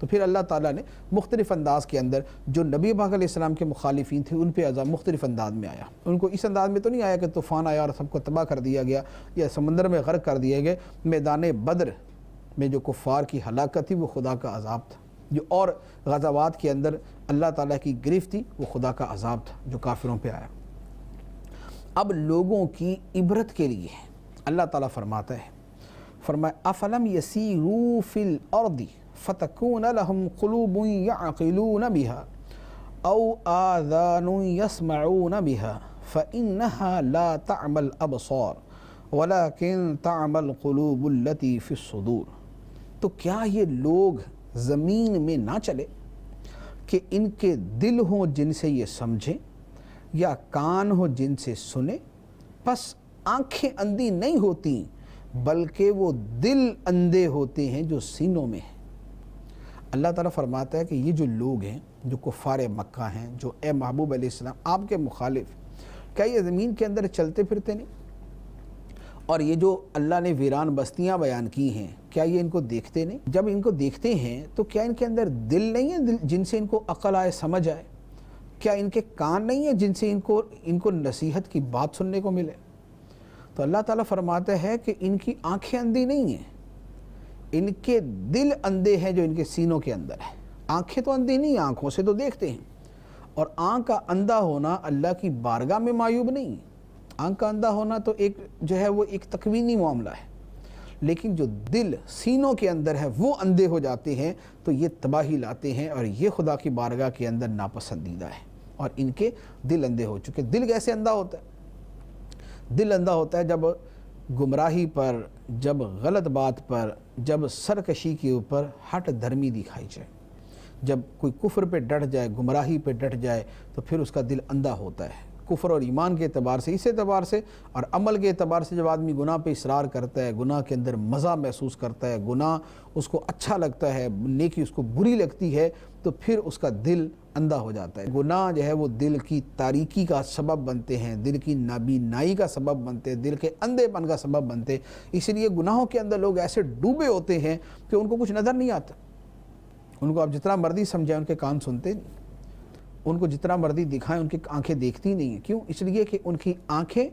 تو پھر اللہ تعالیٰ نے مختلف انداز کے اندر جو نبی پاک علیہ السلام کے مخالفین تھے ان پہ عذاب مختلف انداز میں آیا۔ ان کو اس انداز میں تو نہیں آیا کہ طوفان آیا اور سب کو تباہ کر دیا گیا یا سمندر میں غرق کر دیے گئے۔ میدان بدر میں جو کفار کی ہلاکت تھی وہ خدا کا عذاب تھا، جو اور غزوات کے اندر اللہ تعالیٰ کی گرفت تھی وہ خدا کا عذاب تھا جو کافروں پہ آیا۔ اب لوگوں کی عبرت کے لیے اللہ تعالیٰ فرماتا ہے، فرمایا افلم یسیروا فی الارض فتکون لهم قلوب یعقلون بها او آذان یسمعون بها فإنها لا تعمى الابصار ولكن تعمى القلوب التي في الصدور۔ تو کیا یہ لوگ زمین میں نہ چلے کہ ان کے دل ہوں جن سے یہ سمجھیں یا کان ہو جن سے سنیں، پس آنکھیں اندھی نہیں ہوتی بلکہ وہ دل اندھے ہوتے ہیں جو سینوں میں ہیں۔ اللہ تعالیٰ فرماتا ہے کہ یہ جو لوگ ہیں جو کفار مکہ ہیں، جو اے محبوب علیہ السلام آپ کے مخالف، کیا یہ زمین کے اندر چلتے پھرتے نہیں؟ اور یہ جو اللہ نے ویران بستیاں بیان کی ہیں، کیا یہ ان کو دیکھتے نہیں؟ جب ان کو دیکھتے ہیں تو کیا ان کے اندر دل نہیں ہے جن سے ان کو عقل آئے، سمجھ آئے؟ کیا ان کے کان نہیں ہیں جن سے ان کو نصیحت کی بات سننے کو ملے؟ تو اللہ تعالیٰ فرماتا ہے کہ ان کی آنکھیں اندھی نہیں ہیں، ان کے دل اندھے ہیں جو ان کے سینوں کے اندر ہے۔ آنکھیں تو اندھی نہیں، آنکھوں سے تو دیکھتے ہیں، اور آنکھ کا اندھا ہونا اللہ کی بارگاہ میں معیوب نہیں ہے۔ آنکھ کا اندھا ہونا تو وہ ایک تکوینی معاملہ ہے، لیکن جو دل سینوں کے اندر ہے وہ اندھے ہو جاتے ہیں تو یہ تباہی لاتے ہیں، اور یہ خدا کی بارگاہ کے اندر ناپسندیدہ ہے، اور ان کے دل اندھے ہو چکے۔ دل کیسے اندھا ہوتا ہے؟ دل اندھا ہوتا ہے جب گمراہی پر، جب غلط بات پر، جب سرکشی کے اوپر ہٹ دھرمی دکھائی جائے، جب کوئی کفر پہ ڈٹ جائے، گمراہی پہ ڈٹ جائے، تو پھر اس کا دل اندھا ہوتا ہے، کفر اور ایمان کے اعتبار سے، اس اعتبار سے، اور عمل کے اعتبار سے۔ جب آدمی گناہ پہ اصرار کرتا ہے، گناہ کے اندر مزہ محسوس کرتا ہے، گناہ اس کو اچھا لگتا ہے، نیکی اس کو بری لگتی ہے، تو پھر اس کا دل اندھا ہو جاتا ہے۔ گناہ جو ہے وہ دل کی تاریکی کا سبب بنتے ہیں، دل کی نابینائی کا سبب بنتے ہیں، دل کے اندھے پن کا سبب بنتے ہیں۔ اس لیے گناہوں کے اندر لوگ ایسے ڈوبے ہوتے ہیں کہ ان کو کچھ نظر نہیں آتا۔ ان کو آپ جتنا مرضی سمجھائیں، ان کے کان سنتے نہیں، ان کو جتنا مرضی دکھائیں، ان کی آنکھیں دیکھتی نہیں ہیں۔ کیوں؟ اس لیے کہ ان کی آنکھیں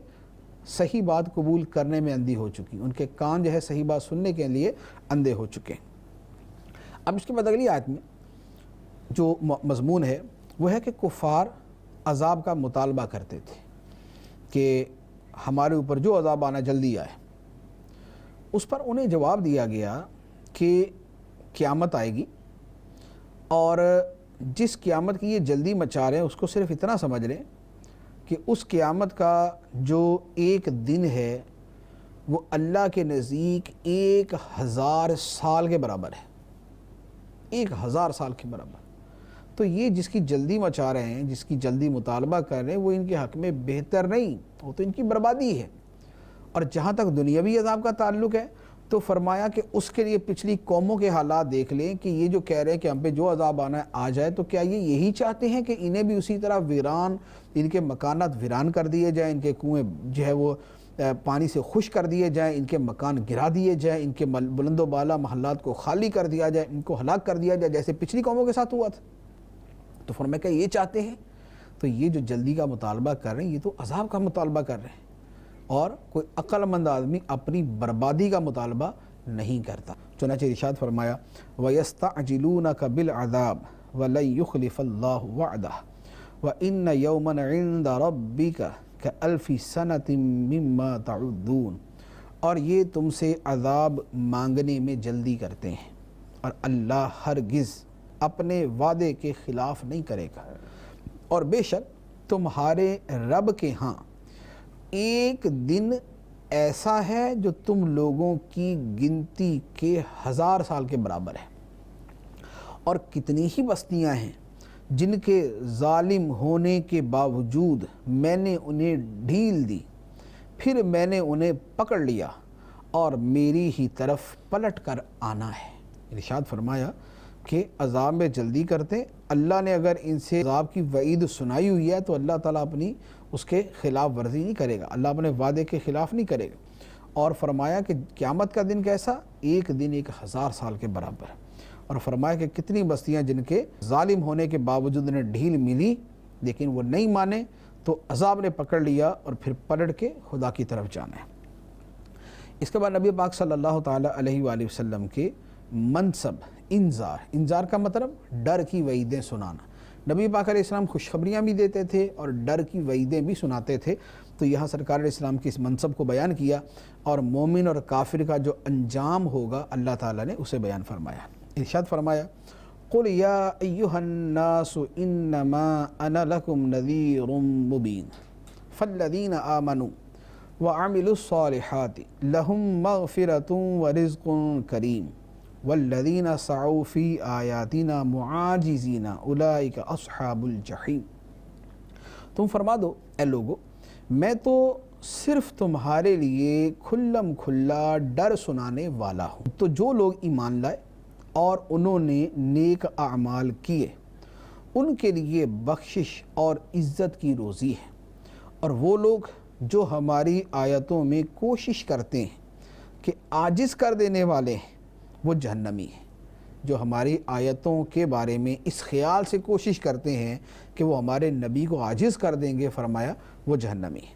صحیح بات قبول کرنے میں اندھی ہو چکی، ان کے کان جو ہے صحیح بات سننے کے لیے اندھے ہو چکے۔ اب اس کے بعد اگلی آیت میں جو مضمون ہے وہ ہے کہ کفار عذاب کا مطالبہ کرتے تھے کہ ہمارے اوپر جو عذاب آنا جلدی آئے۔ اس پر انہیں جواب دیا گیا کہ قیامت آئے گی، اور جس قیامت کی یہ جلدی مچا رہے ہیں اس کو صرف اتنا سمجھ لیں کہ اس قیامت کا جو ایک دن ہے وہ اللہ کے نزدیک 1000 سال کے برابر ہے، 1000 سال کے برابر۔ تو یہ جس کی جلدی مچا رہے ہیں، جس کی جلدی مطالبہ کر رہے ہیں، وہ ان کے حق میں بہتر نہیں، وہ تو ان کی بربادی ہے۔ اور جہاں تک دنیاوی عذاب کا تعلق ہے تو فرمایا کہ اس کے لیے پچھلی قوموں کے حالات دیکھ لیں کہ یہ جو کہہ رہے ہیں کہ ہم پہ جو عذاب آنا ہے آ جائے، تو کیا یہ یہی چاہتے ہیں کہ انہیں بھی اسی طرح ویران، ان کے مکانات ویران کر دیے جائیں، ان کے کنویں جو ہے وہ پانی سے خشک کر دیے جائیں، ان کے مکان گرا دیے جائیں، ان کے بلند و بالا محلات کو خالی کر دیا جائے، ان کو ہلاک کر دیا جائے جیسے پچھلی قوموں کے ساتھ ہوا تھا؟ تو فرمایا کہ یہ چاہتے ہیں، تو یہ جو جلدی کا مطالبہ کر رہے ہیں یہ تو عذاب کا مطالبہ کر رہے ہیں، اور کوئی عقل مند آدمی اپنی بربادی کا مطالبہ نہیں کرتا۔ چنانچہ ارشاد فرمایا وَيَسْتَعْجِلُونَكَ بِالْعَذَابِ وَلَن يُخْلِفَ اللَّهُ وَعْدَهُ وَإِنَّ يَوْمًا عِندَ رَبِّكَ كَأَلْفِ سَنَةٍ مِّمَّا تَعُدُّونَ، اور یہ تم سے عذاب مانگنے میں جلدی کرتے ہیں، اور اللہ ہرگز اپنے وعدے کے خلاف نہیں کرے گا، اور بے شک تمہارے رب کے ہاں ایک دن ایسا ہے جو تم لوگوں کی گنتی کے 1000 سال کے برابر ہے۔ اور کتنی ہی بستیاں ہیں جن کے ظالم ہونے کے باوجود میں نے انہیں ڈھیل دی، پھر میں نے انہیں پکڑ لیا، اور میری ہی طرف پلٹ کر آنا ہے۔ ارشاد فرمایا کہ عذاب میں جلدی کرتے، اللہ نے اگر ان سے عذاب کی وعید سنائی ہوئی ہے تو اللہ تعالیٰ اپنی اس کے خلاف ورزی نہیں کرے گا، اللہ اپنے وعدے کے خلاف نہیں کرے گا۔ اور فرمایا کہ قیامت کا دن کیسا؟ ایک دن 1000 سال کے برابر۔ اور فرمایا کہ کتنی بستیاں جن کے ظالم ہونے کے باوجود انہیں ڈھیل ملی لیکن وہ نہیں مانے، تو عذاب نے پکڑ لیا اور پھر پلٹ کے خدا کی طرف جانا ہے۔ اس کے بعد نبی پاک صلی اللہ تعالیٰ علیہ وآلہ وسلم کے منصب انذار کا مطلب ڈر کی وعیدیں سنانا۔ نبی پاک علیہ السلام خوشخبریاں بھی دیتے تھے اور ڈر کی وعیدیں بھی سناتے تھے، تو یہاں سرکار علیہ السلام کی اس منصب کو بیان کیا، اور مومن اور کافر کا جو انجام ہوگا اللہ تعالیٰ نے اسے بیان فرمایا۔ ارشاد فرمایا قُلْ يَا أَيُّهَا النَّاسُ إِنَّمَا أَنَا لَكُمْ نَذِيرٌ مُّبِينٌ فَالَّذِينَ آمَنُوا وَعَمِلُوا الصَّالِحَاتِ لَهُم مَّغْفِرَةٌ وَرِزْقٌ كَرِيمٌ وَالَّذِينَ سَعَوْا فِي آيَاتِنَا مُعَاجِزِينَ أُولَٰئِكَ أَصْحَابُ الْجَحِيمِ۔ تم فرما دو اے لوگو، میں تو صرف تمہارے لیے کھلم کھلا ڈر سنانے والا ہوں۔ تو جو لوگ ایمان لائے اور انہوں نے نیک اعمال کیے، ان کے لیے بخشش اور عزت کی روزی ہے، اور وہ لوگ جو ہماری آیتوں میں کوشش کرتے ہیں کہ عاجز کر دینے والے ہیں وہ جہنمی ہیں۔ جو ہماری آیتوں کے بارے میں اس خیال سے کوشش کرتے ہیں کہ وہ ہمارے نبی کو عاجز کر دیں گے، فرمایا وہ جہنمی ہیں۔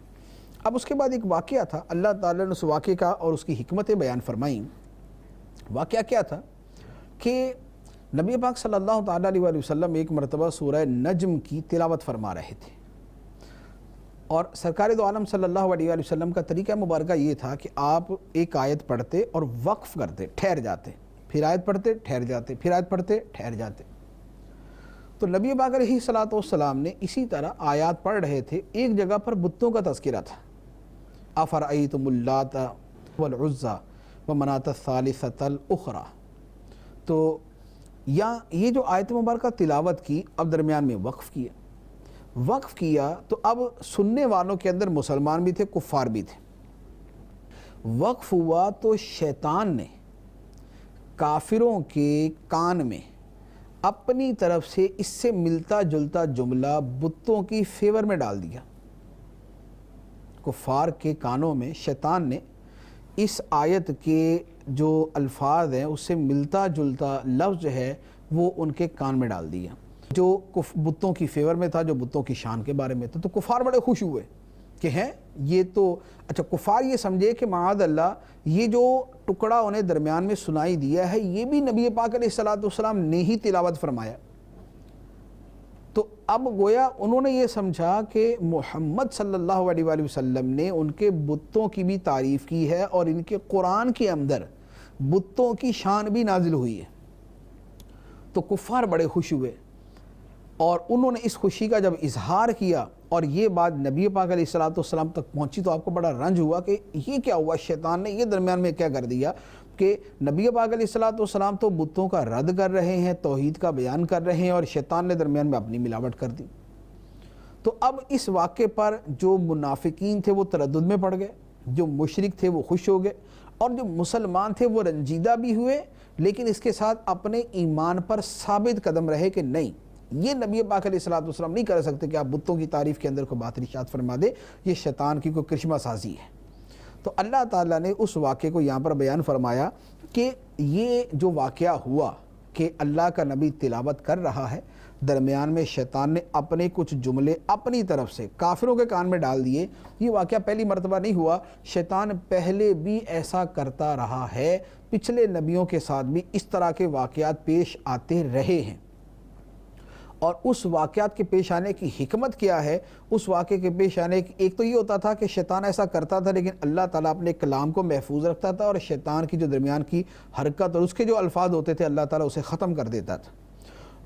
اب اس کے بعد ایک واقعہ تھا، اللہ تعالیٰ نے اس واقعے کا اور اس کی حکمتیں بیان فرمائیں۔ واقعہ کیا تھا کہ نبی پاک صلی اللہ تعالیٰ علیہ وسلم ایک مرتبہ سورہ نجم کی تلاوت فرما رہے تھے، اور سرکار دو عالم صلی اللہ علیہ وسلم کا طریقہ مبارکہ یہ تھا کہ آپ ایک آیت پڑھتے اور وقف کرتے، ٹھہر جاتے، پھر آیت پڑھتے ٹھہر جاتے، پھر آیت پڑھتے ٹھہر جاتے۔ تو نبی پاک علیہ السلام نے اسی طرح آیات پڑھ رہے تھے، ایک جگہ پر بتوں کا تذکرہ تھا، افرأیتم اللات والعزی ومناۃ الثالثۃ الاخری۔ تو یہ جو آیت مبارکہ تلاوت کی، اب درمیان میں وقف کیا تو اب سننے والوں کے اندر مسلمان بھی تھے، کفار بھی تھے۔ وقف ہوا تو شیطان نے کافروں کے کان میں اپنی طرف سے اس سے ملتا جلتا جملہ بتوں کی فیور میں ڈال دیا۔ کفار کے کانوں میں شیطان نے اس آیت کے جو الفاظ ہیں اس سے ملتا جلتا لفظ ہے وہ ان کے کان میں ڈال دیا، جو بتوں کی فیور میں تھا، جو بتوں کی شان کے بارے میں تھا۔ تو کفار بڑے خوش ہوئے کہ ہیں یہ تو اچھا، کفار یہ سمجھے کہ معاذ اللہ یہ جو ٹکڑا انہیں درمیان میں سنائی دیا ہے یہ بھی نبی پاک علیہ السلام نے ہی تلاوت فرمایا۔ تو اب گویا انہوں نے یہ سمجھا کہ محمد صلی اللہ علیہ وسلم نے ان کے بتوں کی بھی تعریف کی ہے، اور ان کے قرآن کے اندر بتوں کی شان بھی نازل ہوئی ہے۔ تو کفار بڑے خوش ہوئے، اور انہوں نے اس خوشی کا جب اظہار کیا اور یہ بات نبی پاک علیہ السلام تک پہنچی تو آپ کو بڑا رنج ہوا کہ یہ کیا ہوا، شیطان نے یہ درمیان میں کیا کر دیا کہ نبی پاک علیہ السلام تو بتوں کا رد کر رہے ہیں، توحید کا بیان کر رہے ہیں، اور شیطان نے درمیان میں اپنی ملاوٹ کر دی۔ تو اب اس واقعے پر جو منافقین تھے وہ تردد میں پڑ گئے، جو مشرک تھے وہ خوش ہو گئے، اور جو مسلمان تھے وہ رنجیدہ بھی ہوئے، لیکن اس کے ساتھ اپنے ایمان پر ثابت قدم رہے کہ نہیں، یہ نبی پاک علیہ السلام نہیں کر سکتے کہ آپ بتوں کی تعریف کے اندر کوئی بات ارشاد فرما دے، یہ شیطان کی کوئی کرشمہ سازی ہے۔ تو اللہ تعالیٰ نے اس واقعے کو یہاں پر بیان فرمایا کہ یہ جو واقعہ ہوا کہ اللہ کا نبی تلاوت کر رہا ہے، درمیان میں شیطان نے اپنے کچھ جملے اپنی طرف سے کافروں کے کان میں ڈال دیے۔ یہ واقعہ پہلی مرتبہ نہیں ہوا، شیطان پہلے بھی ایسا کرتا رہا ہے، پچھلے نبیوں کے ساتھ بھی اس طرح کے واقعات پیش آتے رہے ہیں۔ اور اس واقعات کے پیش آنے کی حکمت کیا ہے؟ اس واقعے کے پیش آنے کی ایک تو یہ ہوتا تھا کہ شیطان ایسا کرتا تھا، لیکن اللہ تعالیٰ اپنے کلام کو محفوظ رکھتا تھا، اور شیطان کی جو درمیان کی حرکت اور اس کے جو الفاظ ہوتے تھے اللہ تعالیٰ اسے ختم کر دیتا تھا۔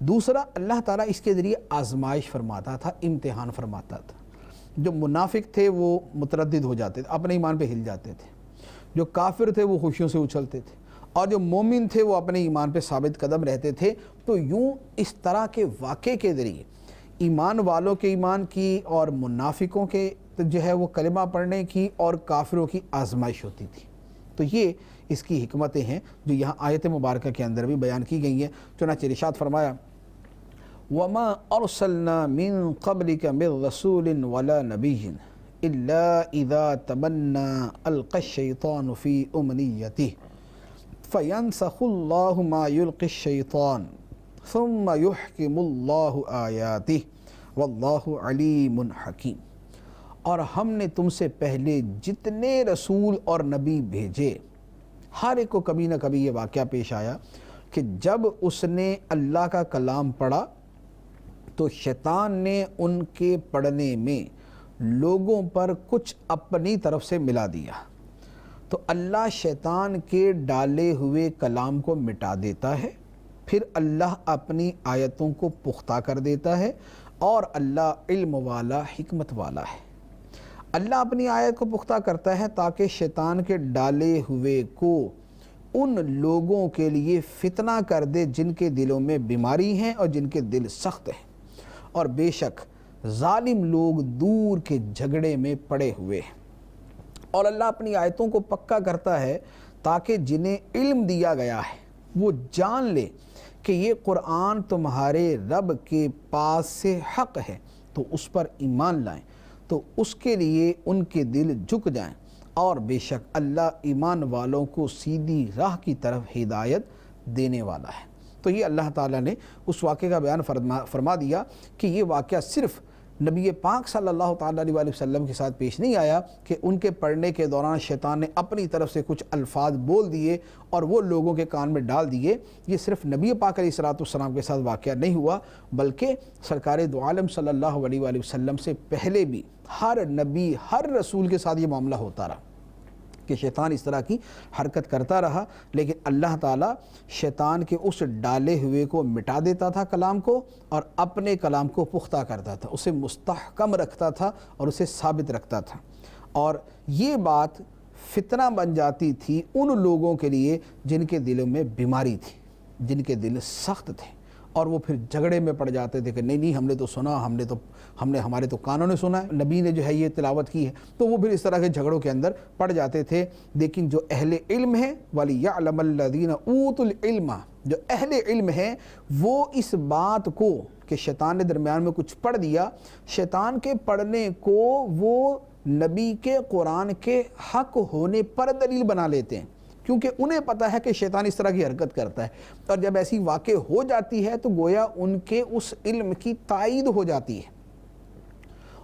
دوسرا، اللہ تعالیٰ اس کے ذریعے آزمائش فرماتا تھا، امتحان فرماتا تھا۔ جو منافق تھے وہ متردد ہو جاتے تھے، اپنے ایمان پہ ہل جاتے تھے، جو کافر تھے وہ خوشیوں سے اچھلتے تھے، اور جو مومن تھے وہ اپنے ایمان پہ ثابت قدم رہتے تھے۔ تو یوں اس طرح کے واقعے کے ذریعے ایمان والوں کے ایمان کی اور منافقوں کے جو ہے وہ کلمہ پڑھنے کی اور کافروں کی آزمائش ہوتی تھی۔ تو یہ اس کی حکمتیں ہیں جو یہاں آیت مبارکہ کے اندر بھی بیان کی گئی ہیں۔ چنانچہ ارشاد فرمایا وَمَا أَرْسَلْنَا مِن قَبْلِكَ مِن رَّسُولٍ وَلَا نَبِيٍّ إِلَّا إِذَا تَمَنَّى أَلْقَى الشَّيْطَانُ فِي أُمْنِيَّتِهِ فَيَنْسَخُ اللَّهُ مَا يُلْقِي الشَّيْطَانُ ثُمَّ يُحْكِمُ اللَّهُ آيَاتِهِ وَاللَّهُ عَلِيمٌ حَكِيمٌ۔ اور ہم نے تم سے پہلے جتنے رسول اور نبی بھیجے، ہر ایک کو کبھی نہ کبھی یہ واقعہ پیش آیا کہ جب اس نے اللہ کا کلام پڑھا تو شیطان نے ان کے پڑھنے میں لوگوں پر کچھ اپنی طرف سے ملا دیا، تو اللہ شیطان کے ڈالے ہوئے کلام کو مٹا دیتا ہے، پھر اللہ اپنی آیتوں کو پختہ کر دیتا ہے، اور اللہ علم والا، حکمت والا ہے۔ اللہ اپنی آیت کو پختہ کرتا ہے تاکہ شیطان کے ڈالے ہوئے کو ان لوگوں کے لیے فتنہ کر دے جن کے دلوں میں بیماری ہیں اور جن کے دل سخت ہیں، اور بے شک ظالم لوگ دور کے جھگڑے میں پڑے ہوئے ہیں۔ اور اللہ اپنی آیتوں کو پکا کرتا ہے تاکہ جنہیں علم دیا گیا ہے وہ جان لے کہ یہ قرآن تمہارے رب کے پاس سے حق ہے، تو اس پر ایمان لائیں۔ تو تو اس کے لیے ان کے دل جھک جائیں، اور بے شک اللہ ایمان والوں کو سیدھی راہ کی طرف ہدایت دینے والا ہے۔ تو یہ اللہ تعالیٰ نے اس واقعے کا بیان فرما دیا کہ یہ واقعہ صرف نبی پاک صلی اللہ تعالیٰ علیہ وآلہ وسلم کے ساتھ پیش نہیں آیا کہ ان کے پڑھنے کے دوران شیطان نے اپنی طرف سے کچھ الفاظ بول دیے اور وہ لوگوں کے کان میں ڈال دیے۔ یہ صرف نبی پاک علیہ السلام کے ساتھ واقعہ نہیں ہوا، بلکہ سرکار دو عالم صلی اللہ علیہ وآلہ وسلم سے پہلے بھی ہر نبی، ہر رسول کے ساتھ یہ معاملہ ہوتا رہا کہ شیطان اس طرح کی حرکت کرتا رہا، لیکن اللہ تعالیٰ شیطان کے اس ڈالے ہوئے کو مٹا دیتا تھا کلام کو، اور اپنے کلام کو پختہ کرتا تھا، اسے مستحکم رکھتا تھا اور اسے ثابت رکھتا تھا۔ اور یہ بات فتنہ بن جاتی تھی ان لوگوں کے لیے جن کے دلوں میں بیماری تھی، جن کے دل سخت تھے، اور وہ پھر جھگڑے میں پڑ جاتے تھے کہ نہیں ہم نے تو سنا، ہمارے تو کانوں نے سنا ہے، نبی نے جو ہے یہ تلاوت کی ہے، تو وہ پھر اس طرح کے جھگڑوں کے اندر پڑ جاتے تھے۔ لیکن جو اہل علم ہیں وَلِيَعْلَمَ الَّذِينَ أُوتُوا الْعِلْمَ، جو اہل علم ہیں وہ اس بات کو کہ شیطان نے درمیان میں کچھ پڑھ دیا، شیطان کے پڑھنے کو وہ نبی کے قرآن کے حق ہونے پر دلیل بنا لیتے ہیں، کیونکہ انہیں پتہ ہے کہ شیطان اس طرح کی حرکت کرتا ہے، اور جب ایسی واقع ہو جاتی ہے تو گویا ان کے اس علم کی تائید ہو جاتی ہے،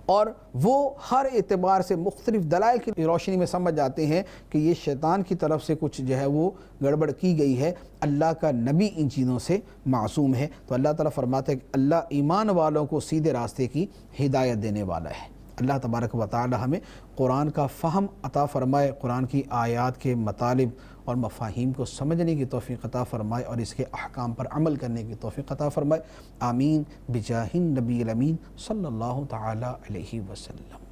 اور وہ ہر اعتبار سے مختلف دلائل کی روشنی میں سمجھ جاتے ہیں کہ یہ شیطان کی طرف سے کچھ جو ہے وہ گڑبڑ کی گئی ہے، اللہ کا نبی ان چیزوں سے معصوم ہے۔ تو اللہ تعالیٰ فرماتا ہے کہ اللہ ایمان والوں کو سیدھے راستے کی ہدایت دینے والا ہے۔ اللہ تبارک و تعالی ہمیں قرآن کا فہم عطا فرمائے، قرآن کی آیات کے مطالب اور مفاہیم کو سمجھنے کی توفیق عطا فرمائے، اور اس کے احکام پر عمل کرنے کی توفیق عطا فرمائے۔ آمین بجاہ النبی الامین صلی اللہ تعالی علیہ وسلم۔